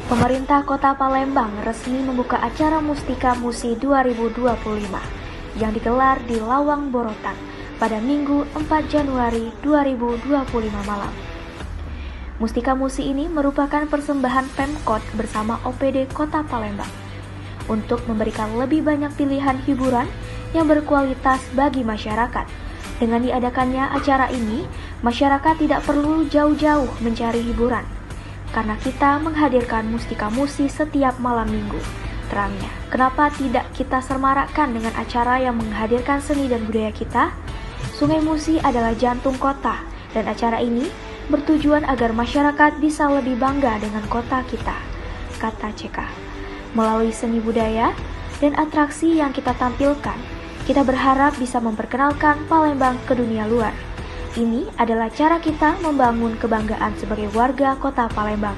Pemerintah Kota Palembang resmi membuka acara Mustika Musi 2025 yang digelar di Lawang Borotan pada Minggu 4 Januari 2025 malam. Mustika Musi ini merupakan persembahan Pemkot bersama OPD Kota Palembang untuk memberikan lebih banyak pilihan hiburan yang berkualitas bagi masyarakat. Dengan diadakannya acara ini, masyarakat tidak perlu jauh-jauh mencari hiburan, karena kita menghadirkan Mustika Musi setiap malam minggu. Terangnya, kenapa tidak kita semarakkan dengan acara yang menghadirkan seni dan budaya kita? Sungai Musi adalah jantung kota, dan acara ini bertujuan agar masyarakat bisa lebih bangga dengan kota kita, kata CK. Melalui seni budaya dan atraksi yang kita tampilkan, kita berharap bisa memperkenalkan Palembang ke dunia luar. Ini adalah cara kita membangun kebanggaan sebagai warga Kota Palembang.